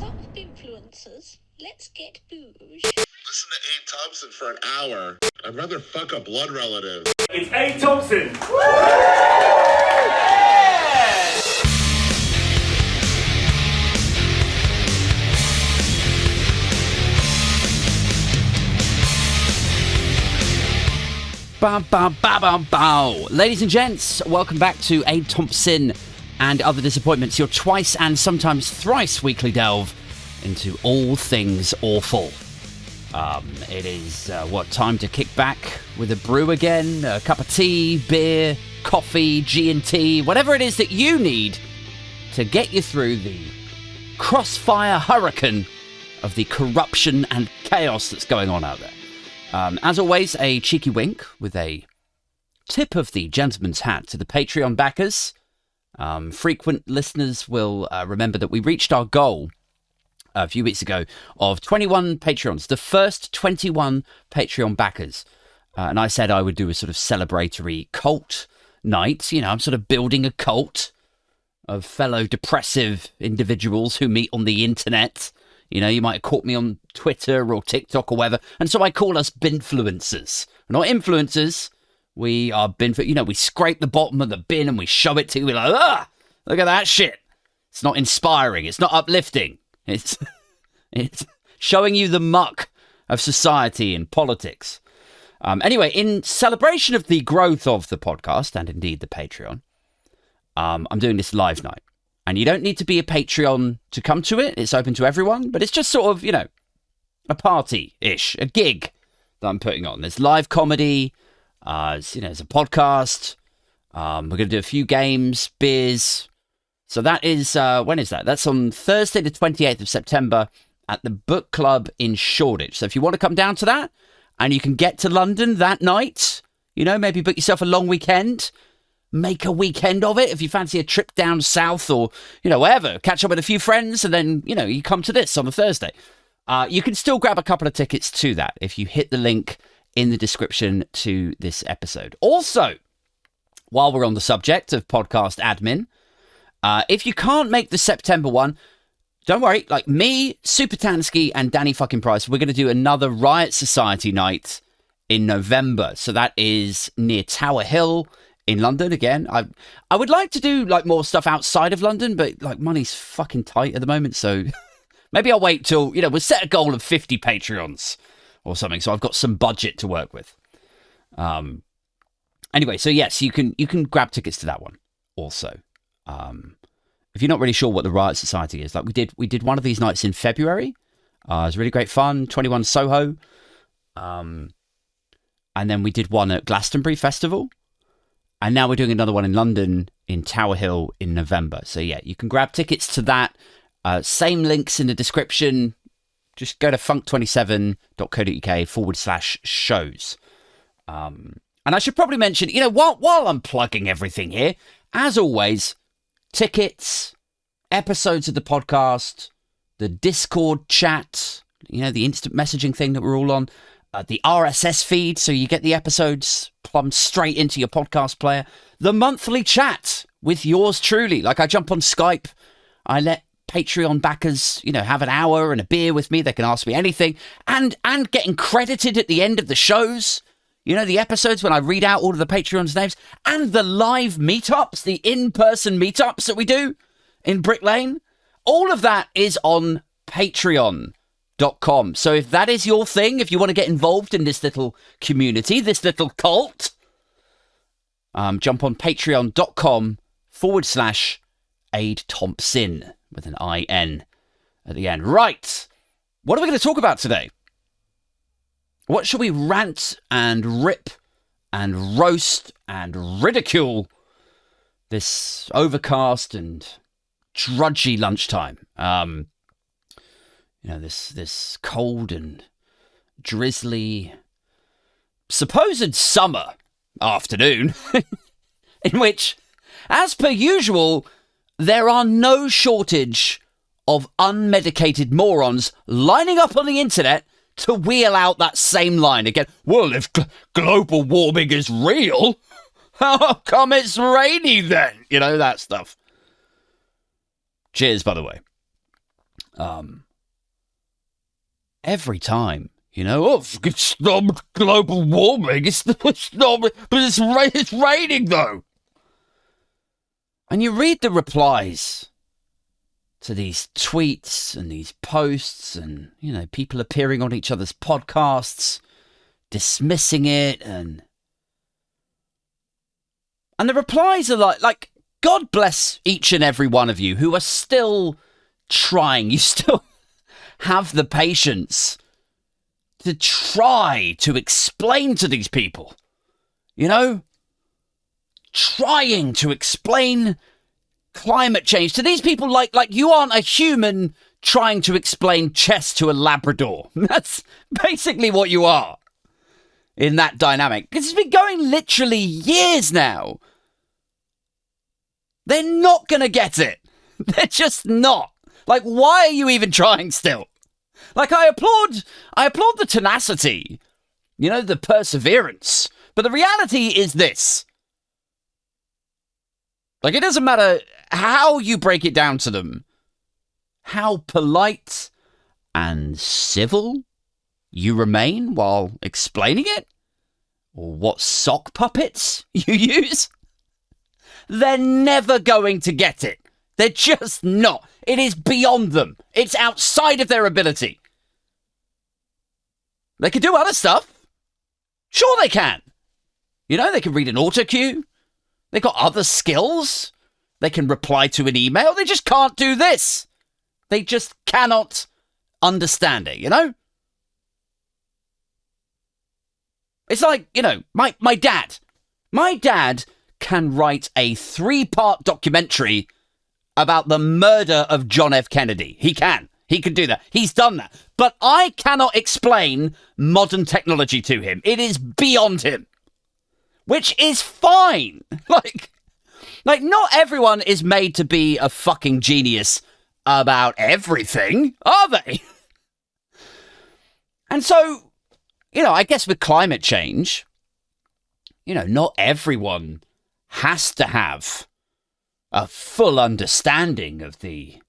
Sup, influencers? Let's get booze. Listen to Abe Thompson for an hour. I'd rather fuck a blood relative. It's Abe Thompson. Bow, bow, bow, bow, bow. Ladies and gents, welcome back to Abe Thompsin and Other Disappointments, your twice and sometimes thrice weekly delve into all things awful. It is, time to kick back with a brew again, a cup of tea, beer, coffee, G&T, whatever it is that you need to get you through the crossfire hurricane of the corruption and chaos that's going on out there. As always, a cheeky wink with a tip of the gentleman's hat to the Patreon backers. Frequent listeners will remember that we reached our goal a few weeks ago of 21 Patreons, the first 21 Patreon backers. And I said I would do a sort of celebratory cult night. You know, I'm sort of building a cult of fellow depressive individuals who meet on the internet. You know, you might have caught me on Twitter or TikTok or whatever. And so I call us binfluencers. We're not influencers. We are we scrape the bottom of the bin and we shove it to you. We're like, look at that shit. It's not inspiring. It's not uplifting. It's showing you the muck of society and politics. Anyway, in celebration of the growth of the podcast and indeed the Patreon, I'm doing this live night. And you don't need to be a Patreon to come to it. It's open to everyone. But it's just sort of, a party-ish, a gig that I'm putting on. There's live comedy. There's a podcast. We're going to do a few games, beers. So that is, when is that? That's on Thursday, the 28th of September at the Book Club in Shoreditch. So if you want to come down to that and you can get to London that night, maybe book yourself a long weekend. Make a weekend of it if you fancy a trip down south or, wherever. Catch up with a few friends and then, you come to this on a Thursday. You can still grab a couple of tickets to that if you hit the link in the description to this episode. Also, while we're on the subject of podcast admin, if you can't make the September one, don't worry. Like me, Super Tansky and Danny fucking Price, we're going to do another Riot Society night in November. So that is near Tower Hill in London again. I would like to do more stuff outside of London, but money's fucking tight at the moment. So maybe I'll wait till, we'll set a goal of 50 Patreons or something. So I've got some budget to work with. Anyway, so yes, you can grab tickets to that one also. If you're not really sure what the Riot Society is, we did one of these nights in February. It was really great fun. 21 Soho. And then we did one at Glastonbury Festival. And now we're doing another one in London in Tower Hill in November. So yeah, you can grab tickets to that. Same links in the description. Just go to funk27.co.uk/shows. And I should probably mention, while I'm plugging everything here, as always, tickets, episodes of the podcast, the Discord chat, the instant messaging thing that we're all on, the RSS feed, so you get the episodes plumbed straight into your podcast player, the monthly chat with yours truly. I jump on Skype, I let Patreon backers, have an hour and a beer with me. They can ask me anything, and getting credited at the end of the shows. The episodes when I read out all of the Patreons' names, and the live meetups, the in-person meetups that we do in Brick Lane. All of that is on Patreon.com. So if that is your thing, if you want to get involved in this little community, this little cult, jump on patreon.com/Aid Thompson with an I-N at the end. Right. What are we going to talk about today? What shall we rant and rip and roast and ridicule this overcast and drudgy lunchtime? This cold and drizzly supposed summer afternoon in which, as per usual, there are no shortage of unmedicated morons lining up on the internet to wheel out that same line again. Well, if global warming is real, how come it's rainy then? That stuff. Cheers, by the way. Every time, it's not global warming, it's not, but it's raining though. And you read the replies to these tweets and these posts and, people appearing on each other's podcasts, dismissing it, and the replies are like, God bless each and every one of you who are still trying. You still have the patience to try to explain to these people, trying to explain climate change to these people like you aren't a human trying to explain chess to a Labrador. That's basically what you are in that dynamic. It's been going literally years now. They're not going to get it. They're just not. Like, why are you even trying still? Like, I applaud the tenacity, the perseverance. But the reality is this. Like, it doesn't matter how you break it down to them, how polite and civil you remain while explaining it, or what sock puppets you use. They're never going to get it. They're just not. It is beyond them. It's outside of their ability. They can do other stuff. Sure they can. They can read an autocue. They've got other skills. They can reply to an email. They just can't do this. They just cannot understand it, It's like, my dad. My dad can write a 3-part documentary about the murder of John F. Kennedy. He can. He can do that. He's done that. But I cannot explain modern technology to him. It is beyond him. Which is fine. Like not everyone is made to be a fucking genius about everything, are they? And so, I guess with climate change, not everyone has to have a full understanding of the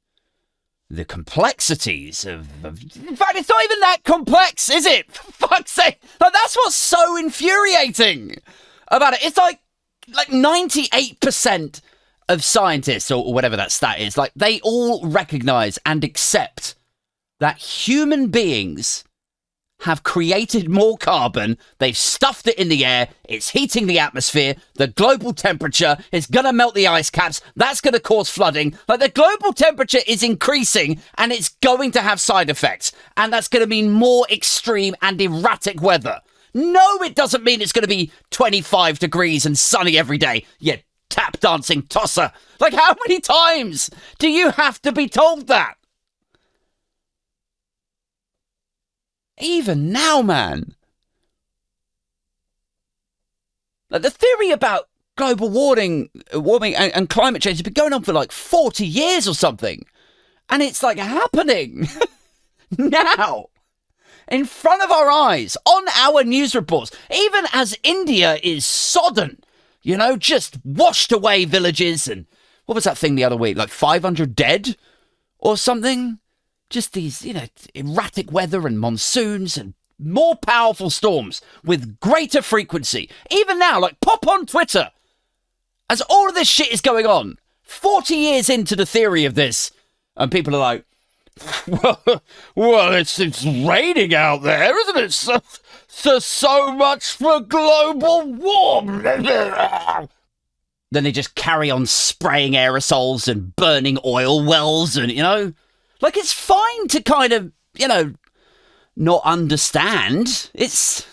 complexities of... In fact, it's not even that complex, is it? For fuck's sake. Like, that's what's so infuriating about it. It's like 98% of scientists, or whatever that stat is, like, they all recognize and accept that human beings have created more carbon. They've stuffed it in the air. It's heating the atmosphere. The global temperature is going to melt the ice caps. That's going to cause flooding. Like, the global temperature is increasing and it's going to have side effects. And that's going to mean more extreme and erratic weather. No, it doesn't mean it's going to be 25 degrees and sunny every day. You tap dancing tosser. Like, how many times do you have to be told that? Even now, man. Like, the theory about global warming and climate change has been going on for like 40 years or something. And it's like happening now. In front of our eyes, on our news reports, even as India is sodden, just washed away villages. And what was that thing the other week? Like 500 dead or something? Just these, erratic weather and monsoons and more powerful storms with greater frequency. Even now, like, pop on Twitter as all of this shit is going on. 40 years into the theory of this, and people are like, well, it's raining out there, isn't it? So much for global warming. Then they just carry on spraying aerosols and burning oil wells and, like, it's fine to kind of, not understand. It's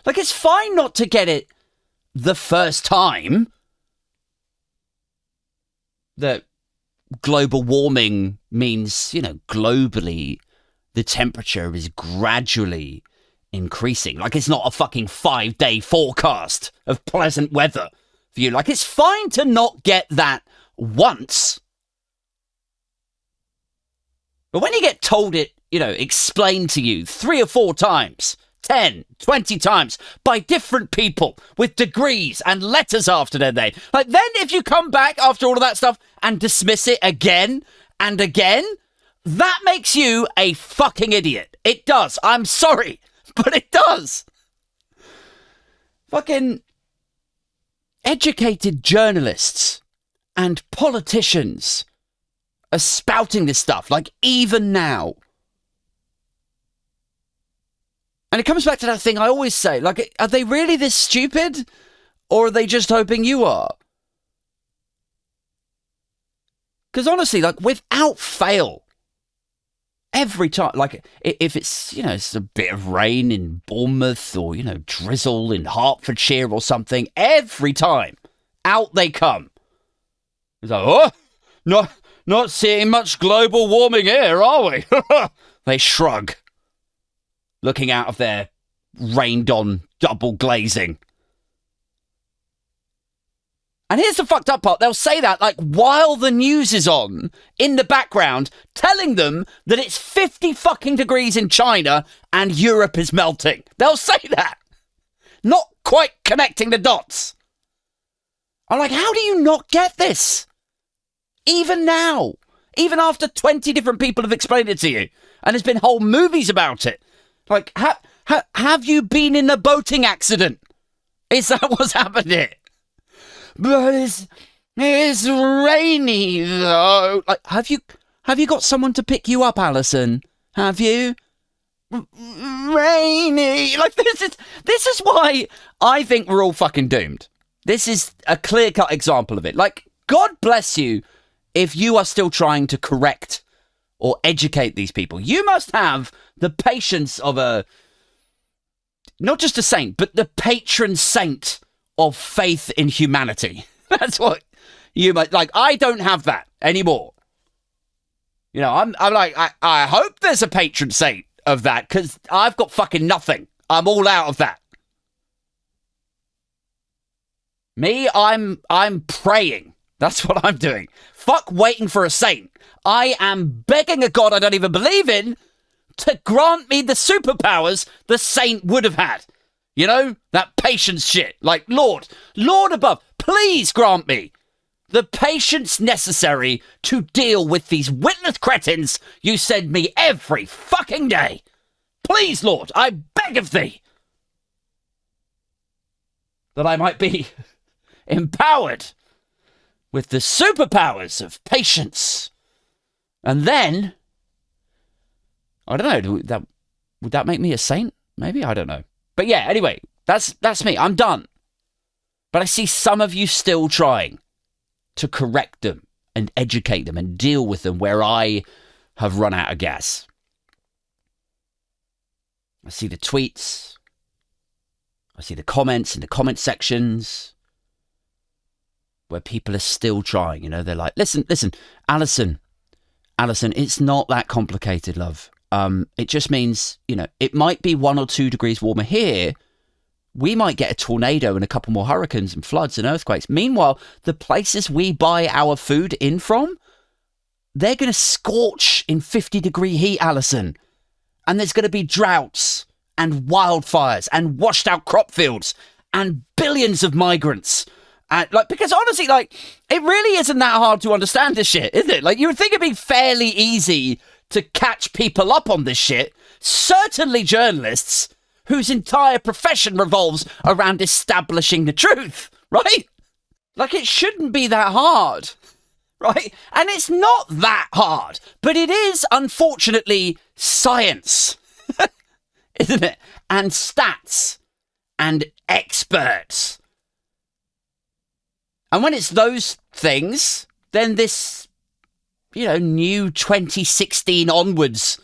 fine not to get it the first time that global warming means, globally, the temperature is gradually increasing. Like, it's not a fucking 5-day forecast of pleasant weather for you. Like, it's fine to not get that once. But when you get told it, explained to you 3 or 4 times, 10, 20 times by different people with degrees and letters after their name, then if you come back after all of that stuff and dismiss it again and again, that makes you a fucking idiot. It does. I'm sorry, but it does. Fucking educated journalists and politicians are spouting this stuff, like, even now. And it comes back to that thing I always say, like, are they really this stupid? Or are they just hoping you are? Because honestly, like, without fail, every time, like, if it's, you know, it's a bit of rain in Bournemouth or, you know, drizzle in Hertfordshire or something, every time, out they come. It's like, oh, not seeing much global warming here, are we? They shrug, looking out of their rained-on double glazing. And here's the fucked up part. They'll say that, like, while the news is on, in the background, telling them that it's 50 fucking degrees in China and Europe is melting. They'll say that. Not quite connecting the dots. I'm like, how do you not get this? Even now. Even after 20 different people have explained it to you. And there's been whole movies about it. Like, have you been in a boating accident? Is that what's happened here? But it's rainy though. Like, have you got someone to pick you up, Alison? Have you? Rainy. Like, this is why I think we're all fucking doomed. This is a clear-cut example of it. Like, God bless you if you are still trying to correct or educate these people. You must have the patience of not just a saint, but the patron saint of faith in humanity. That's what you might, like, I don't have that anymore. You know, I'm like, I hope there's a patron saint of that, because I've got fucking nothing. I'm all out of that. Me, I'm praying. That's what I'm doing. Fuck waiting for a saint. I am begging a God I don't even believe in to grant me the superpowers the saint would have had. You know, that patience shit. Like, Lord above, please grant me the patience necessary to deal with these witless cretins you send me every fucking day. Please, Lord, I beg of thee, that I might be empowered with the superpowers of patience. And then, I don't know, would that make me a saint? Maybe, I don't know. But yeah, anyway, that's me. I'm done. But I see some of you still trying to correct them and educate them and deal with them where I have run out of gas. I see the tweets. I see the comments in the comment sections where people are still trying. You know, they're like, listen, Alison, it's not that complicated, love. It just means, you know, it might be 1 or 2 degrees warmer here. We might get a tornado and a couple more hurricanes and floods and earthquakes. Meanwhile, the places we buy our food in from, they're going to scorch in 50-degree heat, Alison. And there's going to be droughts and wildfires and washed out crop fields and billions of migrants. Because honestly, like, it really isn't that hard to understand this shit, is it? Like, you would think it'd be fairly easy to catch people up on this shit. Certainly journalists whose entire profession revolves around establishing the truth, right? Like, it shouldn't be that hard, right? And it's not that hard, but it is, unfortunately, science, isn't it? And stats and experts. And when it's those things, then this, you know, new 2016 onwards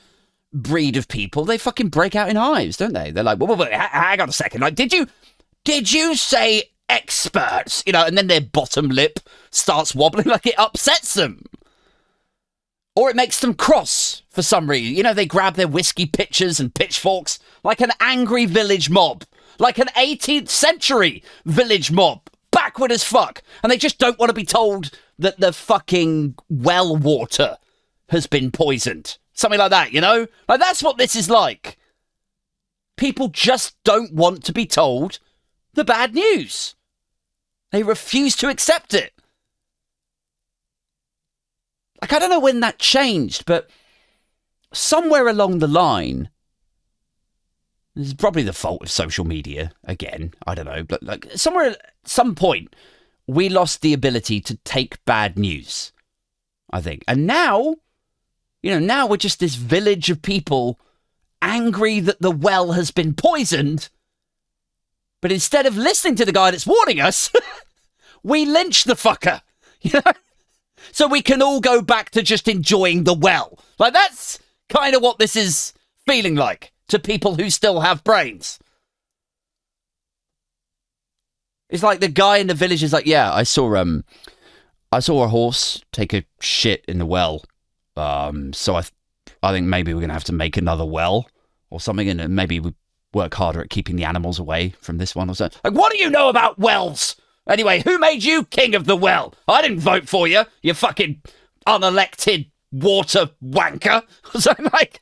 breed of people, they fucking break out in hives, don't they? They're like, wait, hang on a second. Like, did you say experts? You know, and then their bottom lip starts wobbling, like it upsets them. Or it makes them cross for some reason. You know, they grab their whiskey pitchers and pitchforks like an angry village mob, like an 18th century village mob, backward as fuck. And they just don't want to be told that the fucking well water has been poisoned. Something like that, you know? Like, that's what this is like. People just don't want to be told the bad news. They refuse to accept it. Like, I don't know when that changed, but somewhere along the line, this is probably the fault of social media again, I don't know, but like somewhere at some point we lost the ability to take bad news, I think. And now, now we're just this village of people angry that the well has been poisoned, but instead of listening to the guy that's warning us, we lynch the fucker, so we can all go back to just enjoying the well. Like, that's kind of what this is feeling like to people who still have brains. It's like the guy in the village is like, yeah, I saw a horse take a shit in the well. So I think maybe we're going to have to make another well or something, and maybe we work harder at keeping the animals away from this one or something. Like, what do you know about wells? Anyway, who made you king of the well? I didn't vote for you, you fucking unelected water wanker. So I'm like,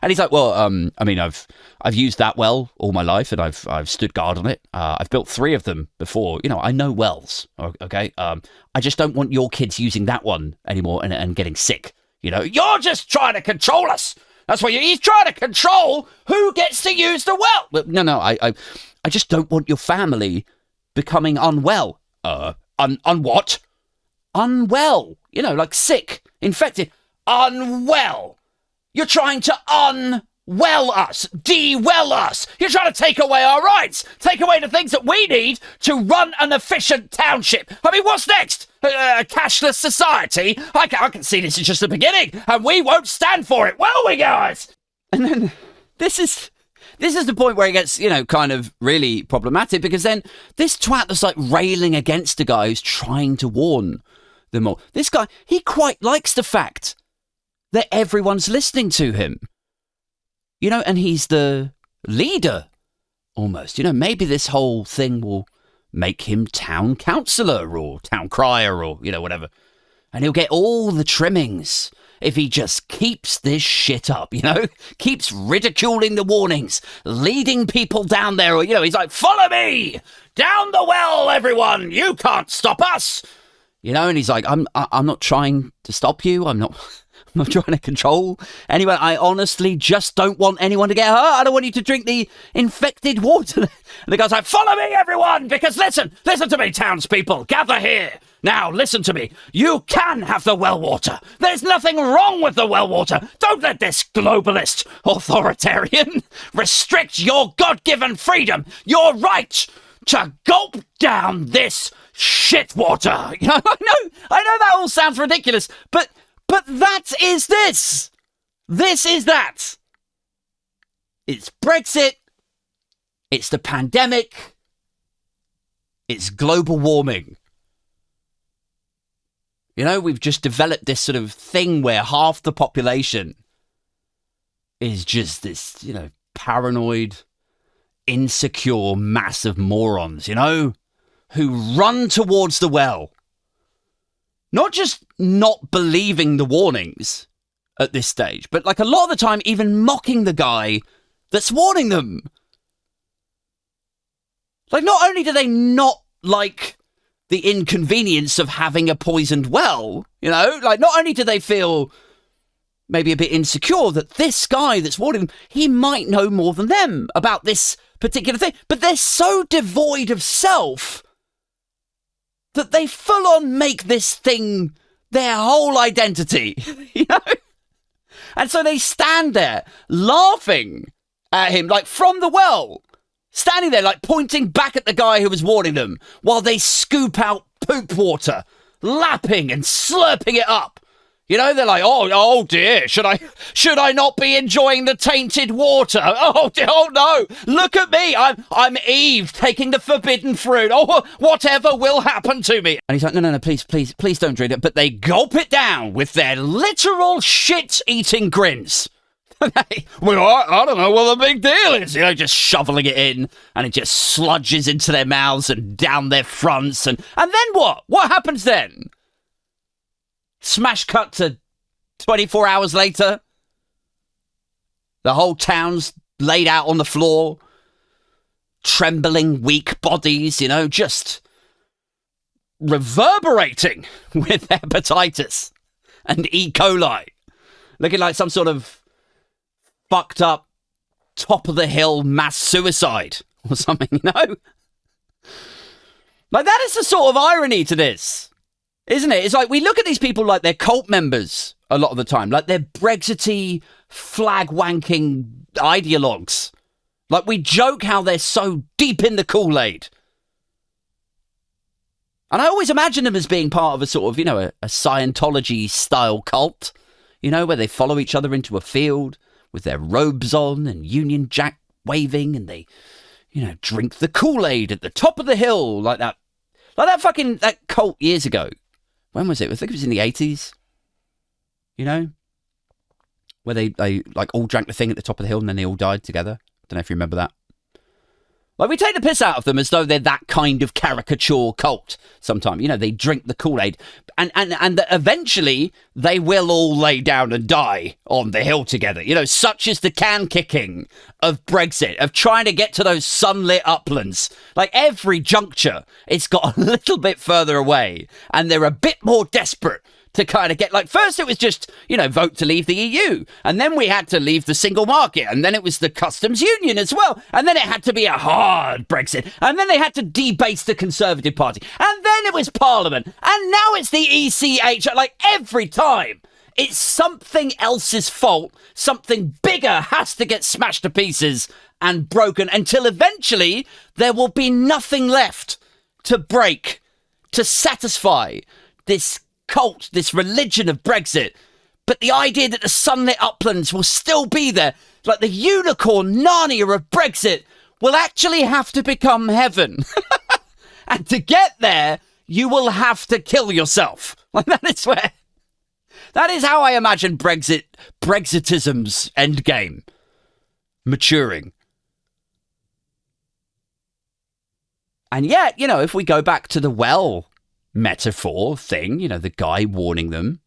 and he's like, well, I mean, I've used that well all my life, and I've stood guard on it. I've built 3 of them before. I know wells. Okay, I just don't want your kids using that one anymore and getting sick. You're just trying to control us. That's what he's trying to control who gets to use the well. No, I just don't want your family becoming unwell. What? Unwell. Like sick, infected, unwell. You're trying to unwell us, de-well us. You're trying to take away our rights, take away the things that we need to run an efficient township. I mean, what's next? A cashless society? I can see this is just the beginning, and we won't stand for it, will we, guys? And then this is the point where it gets, kind of really problematic, because then this twat that's like railing against the guy who's trying to warn them all. This guy, he quite likes the fact that everyone's listening to him. And he's the leader, almost. Maybe this whole thing will make him town councillor or town crier or, whatever. And he'll get all the trimmings if he just keeps this shit up, keeps ridiculing the warnings, leading people down there. Or, he's like, follow me down the well, everyone. You can't stop us. And he's like, I'm not trying to stop you. I'm not trying to control anyone. I honestly just don't want anyone to get hurt. I don't want you to drink the infected water. And the guy's like, follow me, everyone, because listen to me, townspeople. Gather here. Now, listen to me. You can have the well water. There's nothing wrong with the well water. Don't let this globalist authoritarian restrict your God-given freedom, your right to gulp down this shit water. I know that all sounds ridiculous, but that is this. This is that. It's Brexit. It's the pandemic. It's global warming. We've just developed this sort of thing where half the population is just this, paranoid, insecure, massive morons, who run towards the well. Not just not believing the warnings at this stage, but like a lot of the time even mocking the guy that's warning them. Like, not only do they not like the inconvenience of having a poisoned well, like not only do they feel maybe a bit insecure that this guy that's warning them, he might know more than them about this particular thing, but they're so devoid of self that they full on make this thing their whole identity, And so they stand there laughing at him, like from the well, standing there, like pointing back at the guy who was warning them while they scoop out poop water, lapping and slurping it up. They're like, oh dear, should I not be enjoying the tainted water? Oh no, look at me, I'm Eve taking the forbidden fruit. Oh, whatever will happen to me. And he's like, no, please don't drink it. But they gulp it down with their literal shit-eating grins. Well, I don't know what the big deal is. Just shoveling it in, and it just sludges into their mouths and down their fronts. And then what? What happens then? Smash cut to 24 hours later. The whole town's laid out on the floor. Trembling, weak bodies, just reverberating with hepatitis and E. coli. Looking like some sort of fucked up top of the hill mass suicide or something, you know? Like, that is the sort of irony to this, isn't it? It's like we look at these people like they're cult members a lot of the time, like they're Brexity flag-wanking ideologues. Like, we joke how they're so deep in the Kool-Aid. And I always imagine them as being part of a sort of, you know, a Scientology-style cult, you know, where they follow each other into a field with their robes on and Union Jack waving, and they, you know, drink the Kool-Aid at the top of the hill like that. Like that cult years ago. When was it? I think it was in the 80s. You know? Where they like all drank the thing at the top of the hill and then they all died together. Don't know if you remember that. Like, we take the piss out of them as though they're that kind of caricature cult sometimes. You know, they drink the Kool-Aid. And that eventually they will all lay down and die on the hill together. You know, such is the can kicking of Brexit, of trying to get to those sunlit uplands. Like, every juncture, it's got a little bit further away. And they're a bit more desperate to kind of get, like, first it was just, you know, vote to leave the EU. And then we had to leave the single market. And then it was the customs union as well. And then it had to be a hard Brexit. And then they had to debase the Conservative Party. And then it was Parliament. And now it's the ECH. Like, every time it's something else's fault. Something bigger has to get smashed to pieces and broken until eventually there will be nothing left to break, to satisfy this cult, this religion of Brexit. But the idea that the sunlit uplands will still be there, like the unicorn Narnia of Brexit, will actually have to become heaven. And to get there, you will have to kill yourself. Like, that is how I imagine Brexitism's endgame maturing. And yet, you know, if we go back to the well metaphor thing, you know, the guy warning them,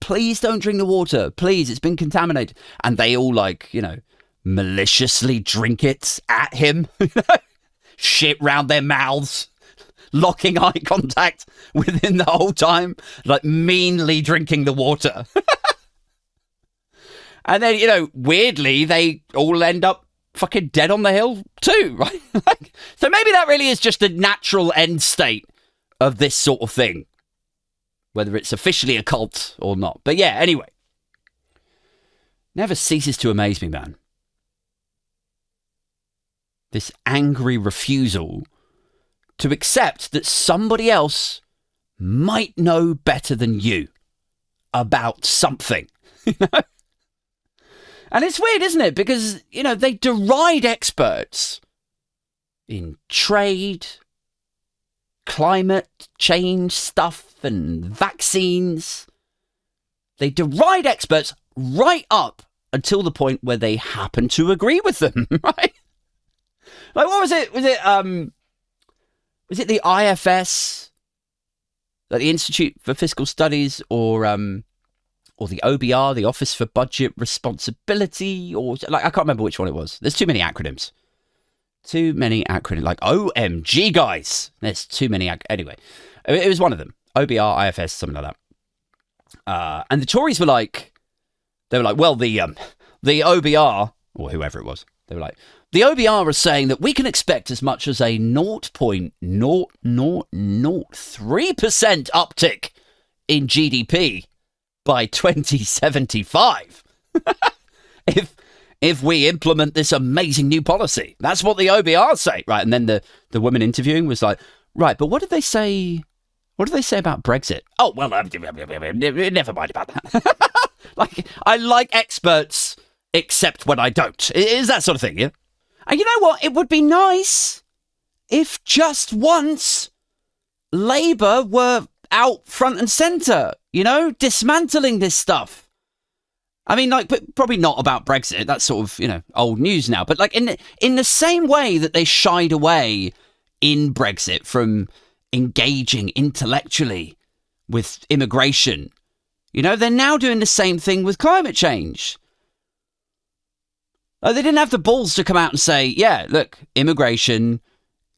please don't drink the water, please, it's been contaminated, and they all, like, you know, maliciously drink it at him. Shit round their mouths, locking eye contact with him the whole time, like meanly drinking the water. And then, you know, weirdly they all end up fucking dead on the hill too, right? So maybe that really is just the natural end state of this sort of thing, whether it's officially a cult or not. But yeah, anyway, never ceases to amaze me, man. This angry refusal to accept that somebody else might know better than you about something, you know? And it's weird, isn't it? Because, you know, they deride experts in trade, climate change stuff and vaccines. They deride experts right up until the point where they happen to agree with them, right? Like, what was it? Was it the IFS, like the Institute for Fiscal Studies, or the OBR, the Office for Budget Responsibility, or like, I can't remember which one it was. There's too many acronyms. Like, OMG, guys. There's too many. Anyway, it was one of them. OBR, IFS, something like that. And the Tories were like, well, the OBR, or whoever it was, they were like, the OBR is saying that we can expect as much as a 0.0003% uptick in GDP by 2075. If we implement this amazing new policy. That's what the OBR say. Right. And then the woman interviewing was like, right, but what did they say? What did they say about Brexit? Oh, well, never mind about that. Like, I like experts, except when I don't. It is that sort of thing, yeah? And you know what? It would be nice if just once Labour were out front and centre, you know, dismantling this stuff. I mean, like, but probably not about Brexit. That's sort of, you know, old news now. But like in the same way that they shied away in Brexit from engaging intellectually with immigration, you know, they're now doing the same thing with climate change. They didn't have the balls to come out and say, yeah, look, immigration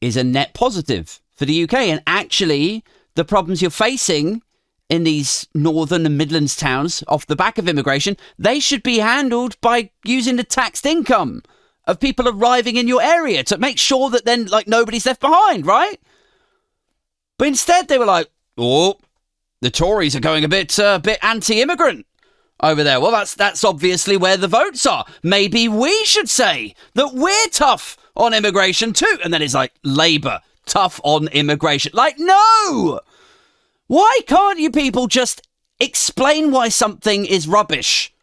is a net positive for the UK. And actually, the problems you're facing in these northern and Midlands towns off the back of immigration, they should be handled by using the taxed income of people arriving in your area to make sure that then, like, nobody's left behind, right? But instead they were like, oh, the Tories are going a bit anti-immigrant over there. Well, that's obviously where the votes are. Maybe we should say that we're tough on immigration too. And then it's like, Labour, tough on immigration. Like, no! Why can't you people just explain why something is rubbish?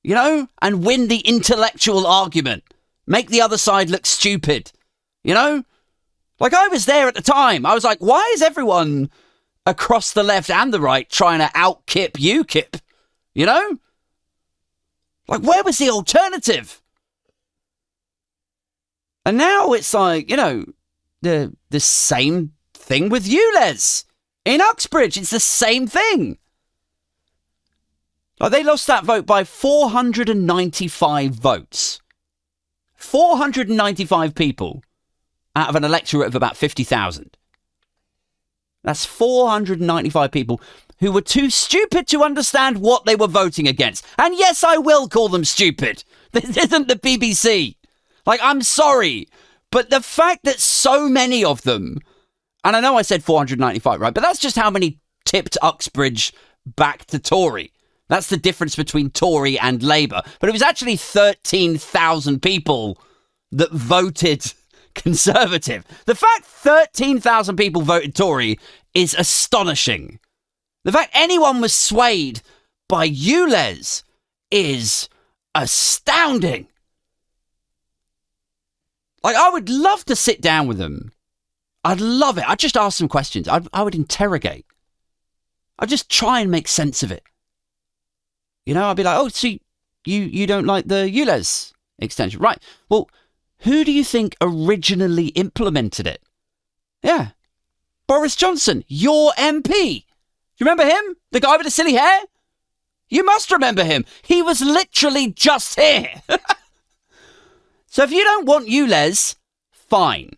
You know? And win the intellectual argument. Make the other side look stupid. You know? Like, I was there at the time. I was like, why is everyone across the left and the right trying to out-kip UKIP? You know? Like, where was the alternative? And now it's like, you know, the same thing with ULEZ. In Uxbridge, it's the same thing. Like, they lost that vote by 495 votes. 495 people out of an electorate of about 50,000. That's 495 people who were too stupid to understand what they were voting against. And yes, I will call them stupid. This isn't the BBC. Like, I'm sorry. But the fact that so many of them, and I know I said 495, right? But that's just how many tipped Uxbridge back to Tory. That's the difference between Tory and Labour. But it was actually 13,000 people that voted Conservative. The fact 13,000 people voted Tory is astonishing. The fact anyone was swayed by ULEZ is astounding. Like, I would love to sit down with them. I'd love it. I'd just ask some questions. I would interrogate. I'd just try and make sense of it. You know, I'd be like, oh, so you don't like the ULEZ extension? Right. Well, who do you think originally implemented it? Yeah. Boris Johnson, your MP. You remember him? The guy with the silly hair? You must remember him. He was literally just here. So if you don't want ULEZ, fine.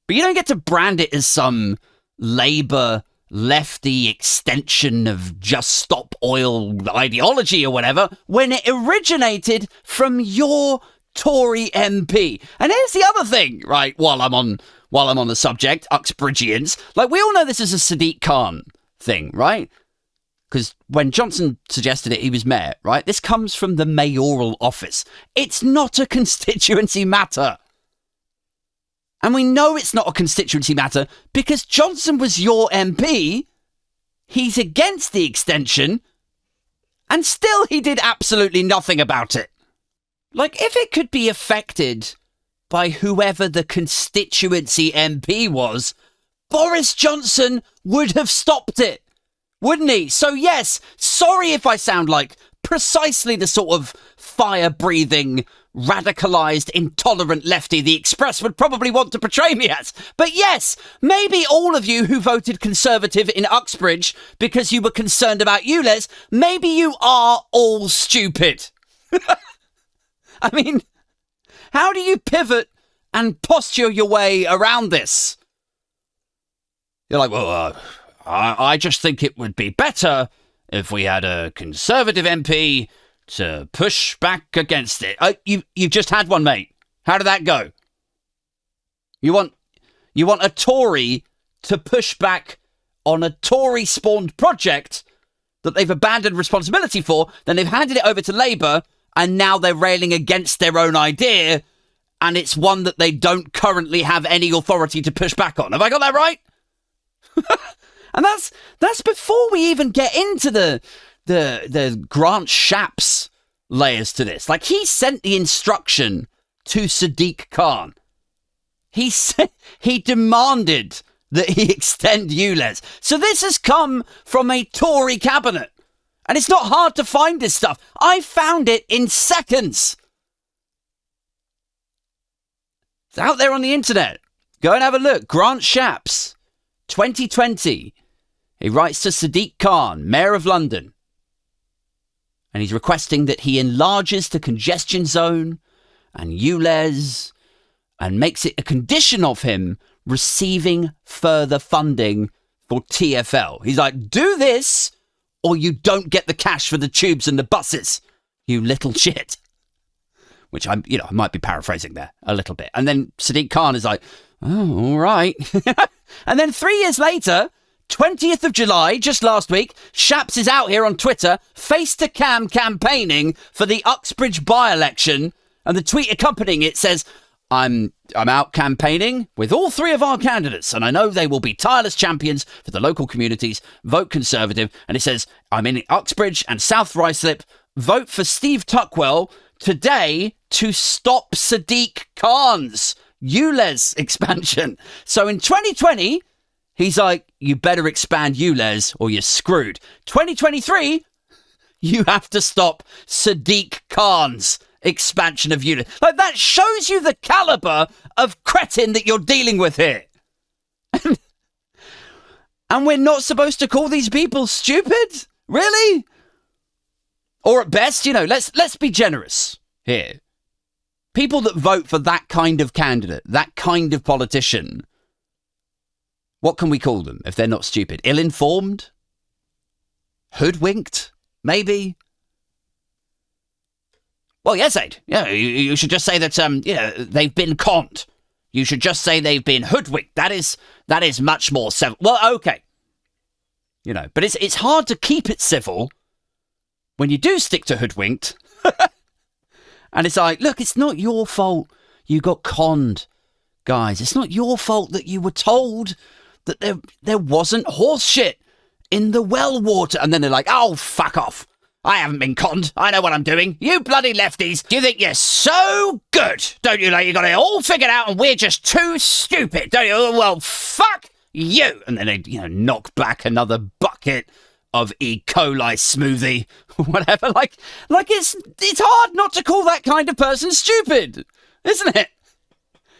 But you don't get to brand it as some Labour lefty extension of just stop oil ideology or whatever when it originated from your Tory MP. And here's the other thing, right, while I'm on the subject, Uxbridgians, like, we all know this is a Sadiq Khan thing, right? Because when Johnson suggested it, he was mayor, right? This comes from the mayoral office. It's not a constituency matter. And we know it's not a constituency matter because Johnson was your MP. He's against the extension. And still he did absolutely nothing about it. Like, if it could be affected by whoever the constituency MP was, Boris Johnson would have stopped it, wouldn't he? So yes, sorry if I sound like precisely the sort of fire-breathing, radicalised, intolerant lefty the Express would probably want to portray me as. But yes, maybe all of you who voted Conservative in Uxbridge because you were concerned about ULEZ, maybe you are all stupid. I mean, how do you pivot and posture your way around this? You're like, well, I just think it would be better if we had a Conservative MP to push back against it. You've just had one, mate. How did that go? You want a Tory to push back on a Tory-spawned project that they've abandoned responsibility for, then they've handed it over to Labour, and now they're railing against their own idea, and it's one that they don't currently have any authority to push back on. Have I got that right? And that's before we even get into the Grant Shapps layers to this. Like, he sent the instruction to Sadiq Khan. He demanded that he extend ULEZ. So this has come from a Tory cabinet. And it's not hard to find this stuff. I found it in seconds. It's out there on the internet. Go and have a look. Grant Shapps, 2020. He writes to Sadiq Khan, Mayor of London. And he's requesting that he enlarges the congestion zone and ULEZ and makes it a condition of him receiving further funding for TfL. He's like, do this or you don't get the cash for the tubes and the buses, you little shit. Which I might be paraphrasing there a little bit. And then Sadiq Khan is like, oh, all right. And then 3 years later, 20th of July, just last week, Shaps is out here on Twitter, face-to-cam campaigning for the Uxbridge by-election. And the tweet accompanying it says, I'm out campaigning with all 3 of our candidates, and I know they will be tireless champions for the local communities. Vote Conservative. And it says, I'm in Uxbridge and South Ruislip. Vote for Steve Tuckwell today to stop Sadiq Khan's ULEZ expansion. So in 2020, he's like, you better expand ULEZ or you're screwed. 2023, you have to stop Sadiq Khan's expansion of ULEZ. Like, that shows you the caliber of cretin that you're dealing with here. And we're not supposed to call these people stupid? Really? Or at best, let's be generous here. People that vote for that kind of candidate, that kind of politician, what can we call them if they're not stupid? Ill-informed? Hoodwinked? Maybe? Well, yes, Aid. Yeah, you should just say that, they've been conned. You should just say they've been hoodwinked. That is much more civil. Well, okay. But it's hard to keep it civil when you do stick to hoodwinked. And it's like, look, it's not your fault you got conned, guys. It's not your fault that you were told that there wasn't horse shit in the well water. And then they're like, oh, fuck off. I haven't been conned. I know what I'm doing. You bloody lefties. You think you're so good, don't you? Like, you got it all figured out and we're just too stupid, don't you? Well, fuck you. And then they, knock back another bucket of E. coli smoothie, whatever. Like it's hard not to call that kind of person stupid, isn't it?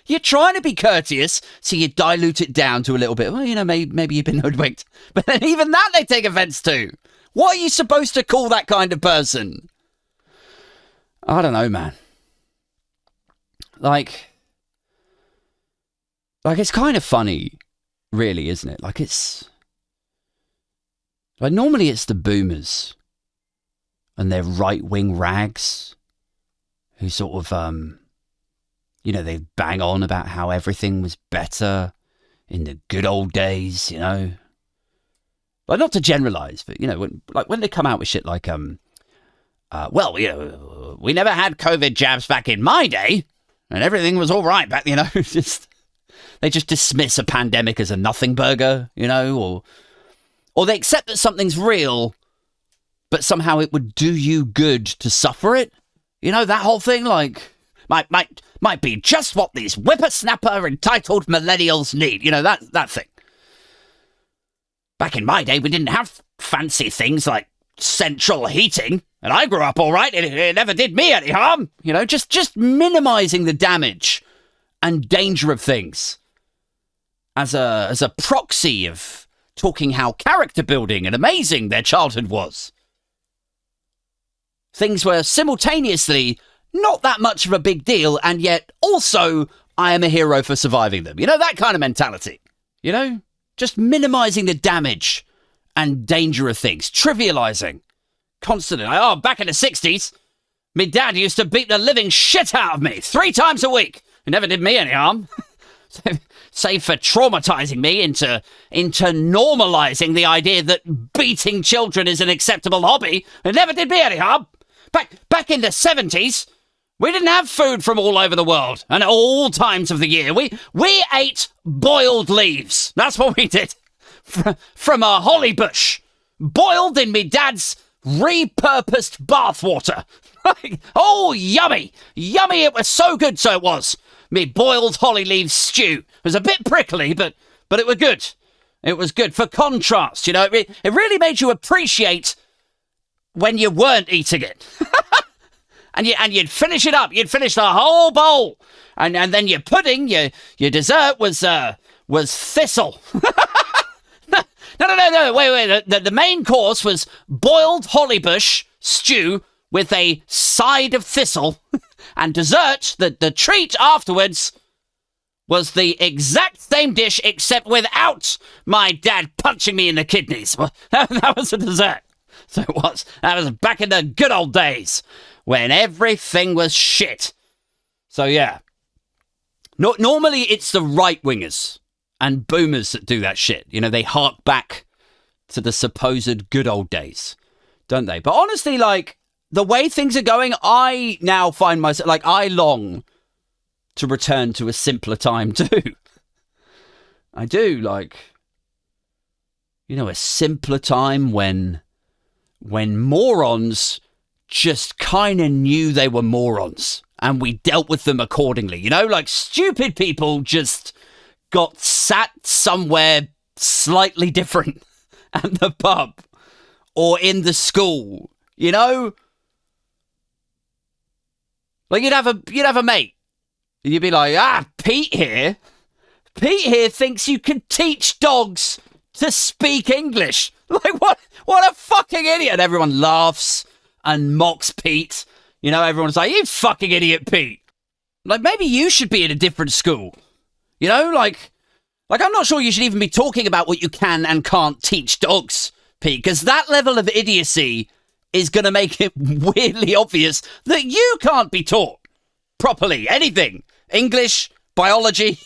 You're trying to be courteous, so you dilute it down to a little bit. Well, maybe you've been hoodwinked. But then even that they take offence to. What are you supposed to call that kind of person? I don't know, man. Like it's kind of funny, really, isn't it? Normally it's the boomers and their right-wing rags who sort of, they bang on about how everything was better in the good old days, Like, not to generalise, but, when they come out with shit like, we never had COVID jabs back in my day and everything was all right back, they just dismiss a pandemic as a nothing burger, or they accept that something's real, but somehow it would do you good to suffer it. That whole thing, might be just what these whippersnapper entitled millennials need. That thing. Back in my day, we didn't have fancy things like central heating, and I grew up all right. It never did me any harm. Just minimising the damage and danger of things as a proxy of talking how character building and amazing their childhood was. Things were simultaneously not that much of a big deal, and yet also I am a hero for surviving them. That kind of mentality. Just minimising the damage and danger of things. Trivialising. Constantly. Back in the 60s, my dad used to beat the living shit out of me 3 times a week. It never did me any harm. Save for traumatising me into normalising the idea that beating children is an acceptable hobby. It never did me any harm. Back in the 70s, we didn't have food from all over the world and at all times of the year. We ate boiled leaves. That's what we did. From a holly bush. Boiled in me dad's repurposed bathwater. Oh, yummy. Yummy, it was so good, so it was. Me boiled holly leaf stew. It was a bit prickly, but it was good. It was good for contrast, It really made you appreciate when you weren't eating it. and you'd finish it up. You'd finish the whole bowl. And then your pudding, your dessert was thistle. No, wait. The main course was boiled hollybush stew with a side of thistle. And dessert, the treat afterwards, was the exact same dish except without my dad punching me in the kidneys. Well, that was a dessert. So it was. That was back in the good old days when everything was shit. So yeah. Normally it's the right-wingers and boomers that do that shit. You know, they hark back to the supposed good old days, don't they? But honestly, like, the way things are going, I now find myself, like, I long to return to a simpler time too. I do, like, you know, a simpler time when morons just kind of knew they were morons and we dealt with them accordingly. You know, like, stupid people just got sat somewhere slightly different at the pub or in the school, you know? Like, you'd have a mate. You'd be like, Pete here thinks you can teach dogs to speak English. Like, what a fucking idiot. And everyone laughs and mocks Pete. You know, everyone's like, you fucking idiot, Pete. Like, maybe you should be in a different school. You know, like I'm not sure you should even be talking about what you can and can't teach dogs, Pete, because that level of idiocy is going to make it weirdly obvious that you can't be taught properly anything. English, biology.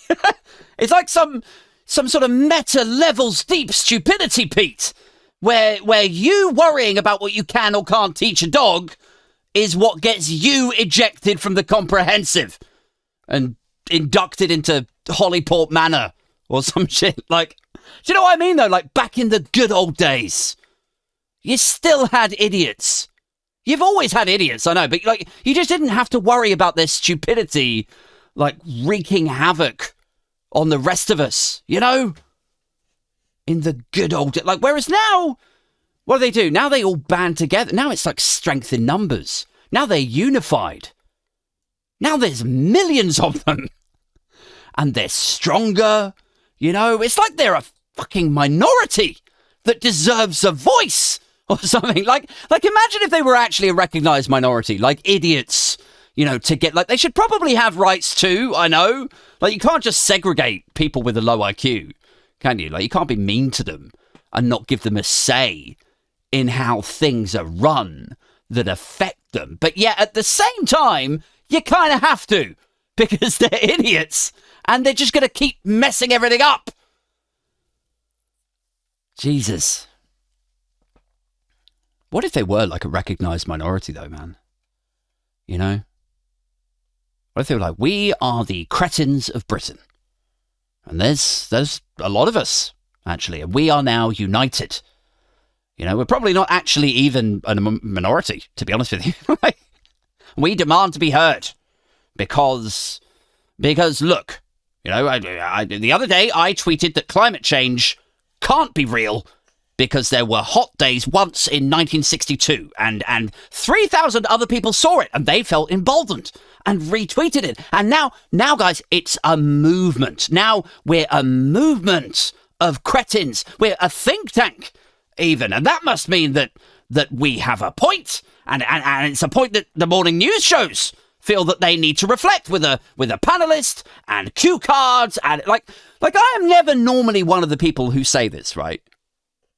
It's like some sort of meta levels deep stupidity, Pete, where you worrying about what you can or can't teach a dog is what gets you ejected from the comprehensive and inducted into Hollyport Manor or some shit. Like, do you know what I mean, though? Like, back in the good old days, you still had idiots. You've always had idiots, I know, but, like, you just didn't have to worry about their stupidity, like, wreaking havoc on the rest of us, you know? In the good old... Like, whereas now, what do? Now they all band together. Now it's like strength in numbers. Now they're unified. Now there's millions of them. And they're stronger, you know? It's like they're a fucking minority that deserves a voice or something. Like imagine if they were actually a recognised minority, like idiots, you know, to get, like, they should probably have rights too, I know. Like, you can't just segregate people with a low IQ, can you? Like, you can't be mean to them and not give them a say in how things are run that affect them. But yet, at the same time, you kind of have to, because they're idiots and they're just going to keep messing everything up. Jesus. What if they were like a recognised minority, though, man? You know? What if they were like, we are the cretins of Britain. And there's a lot of us, actually, and we are now united. You know, we're probably not actually even a minority, to be honest with you. We demand to be heard. Because look, you know, the other day I tweeted that climate change can't be real because there were hot days once in 1962 and 3,000 other people saw it and they felt emboldened and retweeted it. And now, guys, it's a movement. Now we're a movement of cretins. We're a think tank, even. And that must mean that we have a point. And it's a point that the morning news shows feel that they need to reflect with a panelist and cue cards. And like I am never normally one of the people who say this, right?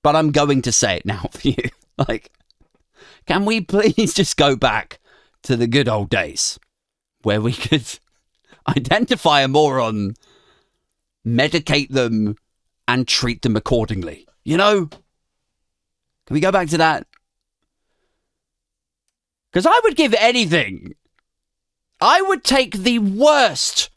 But I'm going to say it now for you. Like, can we please just go back to the good old days where we could identify a moron, medicate them, and treat them accordingly? You know? Can we go back to that? Because I would give anything. I would take the worst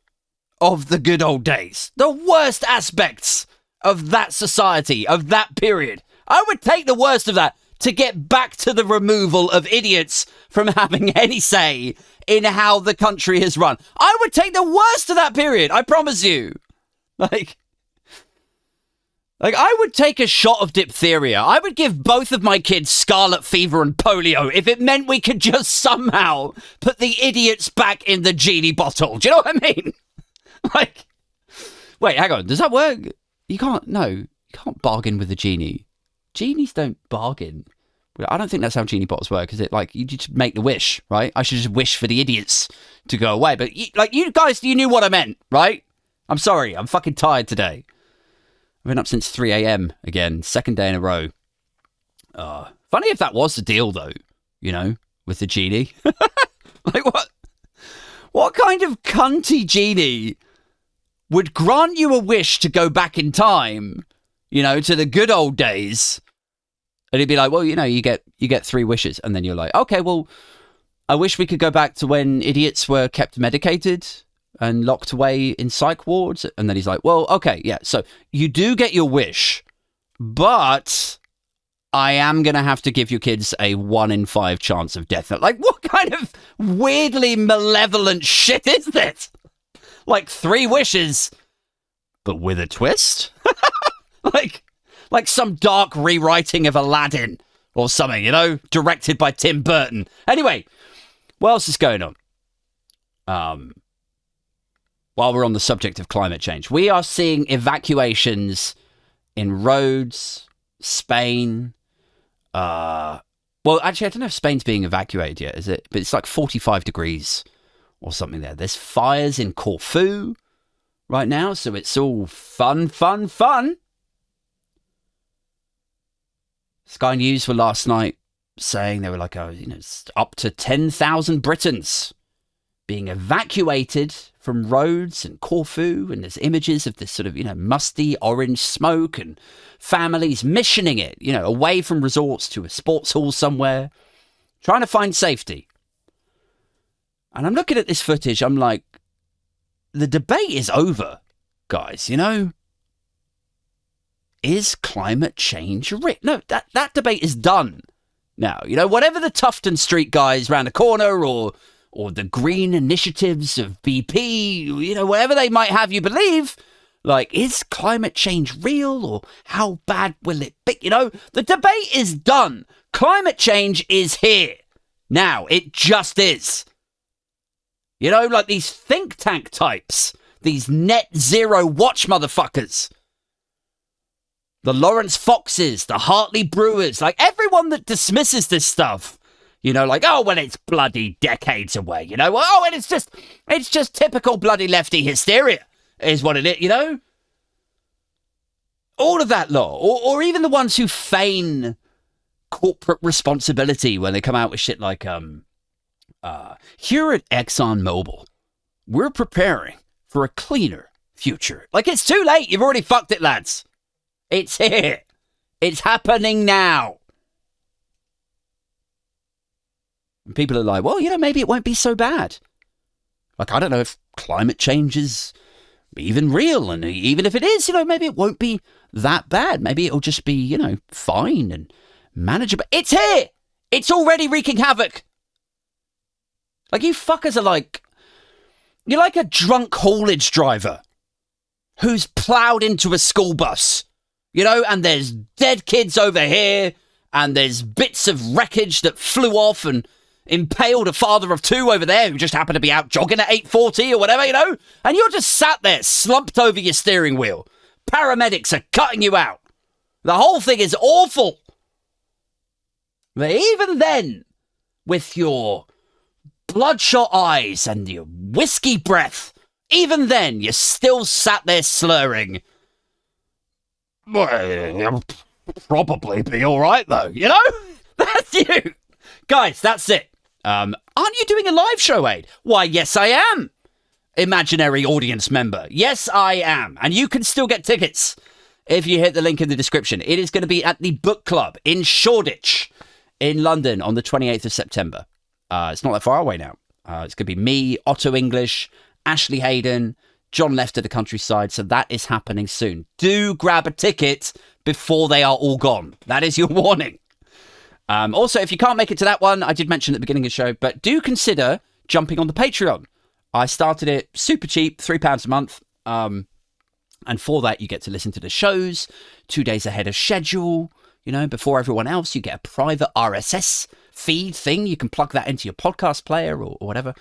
of the good old days, the worst aspects of that society, of that period. I would take the worst of that to get back to the removal of idiots from having any say in how the country is run. I would take the worst of that period, I promise you. Like I would take a shot of diphtheria. I would give both of my kids scarlet fever and polio if it meant we could just somehow put the idiots back in the genie bottle. Do you know what I mean? Like, wait, hang on. Does that work? You can't bargain with the genie. Genies don't bargain. I don't think that's how genie bottles work, is it? Like, you just make the wish, right? I should just wish for the idiots to go away. But, you guys, you knew what I meant, right? I'm sorry. I'm fucking tired today. I've been up since 3 a.m. again. Second day in a row. Funny if that was the deal, though. You know, with the genie. Like, what kind of cunty genie would grant you a wish to go back in time, you know, to the good old days? And he'd be like, well, you know, you get 3 wishes. And then you're like, okay, well, I wish we could go back to when idiots were kept medicated and locked away in psych wards. And then he's like, well, okay, yeah. So you do get your wish, but I am going to have to give your kids a 1 in 5 chance of death. Like, what kind of weirdly malevolent shit is this? Like 3 wishes, but with a twist? like some dark rewriting of Aladdin or something, you know, directed by Tim Burton. Anyway, what else is going on? While we're on the subject of climate change, we are seeing evacuations in Rhodes, Spain. Well, actually, I don't know if Spain's being evacuated yet, is it? But it's like 45 degrees or something there. There's fires in Corfu right now, so it's all fun. Sky News were last night saying they were like, it's up to 10,000 Britons being evacuated from Rhodes and Corfu, and there's images of this sort of, musty orange smoke and families missioning it, away from resorts to a sports hall somewhere, trying to find safety. And I'm looking at this footage, I'm like, the debate is over, guys, Is climate change real? No, that debate is done now. Whatever the Tufton Street guys round the corner or the green initiatives of BP, whatever they might have you believe, like, is climate change real or how bad will it be? The debate is done. Climate change is here. Now, it just is. Like these think tank types, these net zero watch motherfuckers, the Lawrence Foxes, the Hartley Brewers, like everyone that dismisses this stuff. Like, oh, well, it's bloody decades away, Oh, and it's just typical bloody lefty hysteria is what it is, All of that law, or even the ones who feign corporate responsibility when they come out with shit like, here at ExxonMobil, we're preparing for a cleaner future. Like, it's too late. You've already fucked it, lads. It's here. It's happening now. And people are like, well, maybe it won't be so bad. Like, I don't know if climate change is even real. And even if it is, maybe it won't be that bad. Maybe it'll just be, fine and manageable. It's here. It's already wreaking havoc. Like, you fuckers are like, you're like a drunk haulage driver who's ploughed into a school bus, and there's dead kids over here and there's bits of wreckage that flew off and impaled a father of 2 over there who just happened to be out jogging at 8:40 or whatever, and you're just sat there slumped over your steering wheel. Paramedics are cutting you out. The whole thing is awful. But even then, with your bloodshot eyes and your whiskey breath, even then, you're still sat there slurring. Well, probably be all right, though, That's you. Guys, that's it. Aren't you doing a live show, Aid? Why, yes, I am. Imaginary audience member. Yes, I am. And you can still get tickets if you hit the link in the description. It is going to be at the book club in Shoreditch in London on the 28th of September. It's not that far away now. It's going to be me, Otto English, Ashley Hayden, John Left of the Countryside. So that is happening soon. Do grab a ticket before they are all gone. That is your warning. Also, if you can't make it to that one, I did mention at the beginning of the show, but do consider jumping on the Patreon. I started it super cheap, £3 a month. And for that, you get to listen to the shows 2 days ahead of schedule. Before everyone else, you get a private RSS feed thing. You can plug that into your podcast player or whatever.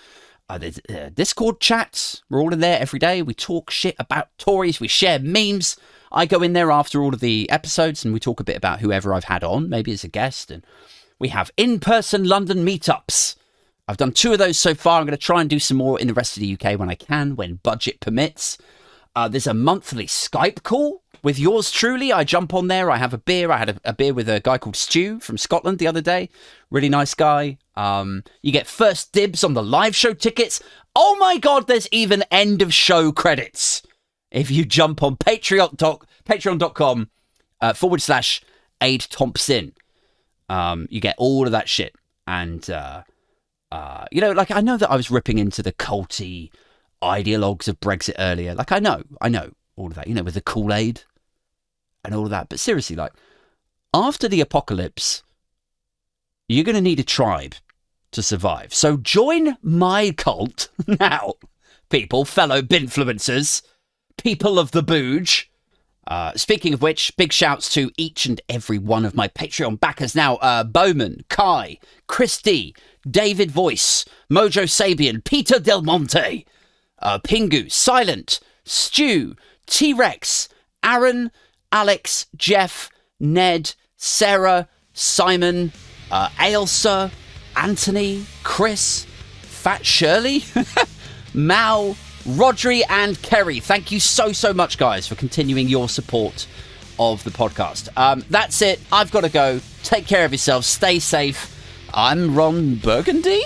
There's Discord chats. We're all in there every day. We talk shit about Tories. We share memes. I go in there after all of the episodes and we talk a bit about whoever I've had on, maybe as a guest. And we have in-person London meetups. I've done 2 of those so far. I'm going to try and do some more in the rest of the UK when I can, when budget permits. There's a monthly Skype call with yours truly. I jump on there. I have a beer. I had a beer with a guy called Stu from Scotland the other day. Really nice guy. You get first dibs on the live show tickets. Oh my God, there's even end of show credits. If you jump on patreon.com /Aid Thompson, you get all of that shit. And, you know, like, I know that I was ripping into the culty ideologues of Brexit earlier. Like, I know all of that, you know, with the Kool-Aid and all of that. But seriously, like, after the apocalypse, you're going to need a tribe to survive. So join my cult now, people, fellow binfluencers, people of the booge. Speaking of which, big shouts to each and every one of my Patreon backers now. Bowman, Kai, Christy, David Voice, Mojo Sabian, Peter Del Monte, Pingu, Silent, Stu, T-Rex, Aaron, Alex, Jeff, Ned, Sarah, Simon, Ailsa, Anthony, Chris, Fat Shirley, Mal, Rodri and Kerry. Thank you so much, guys, for continuing your support of the podcast. That's it. I've got to go. Take care of yourselves. Stay safe. I'm Ron Burgundy.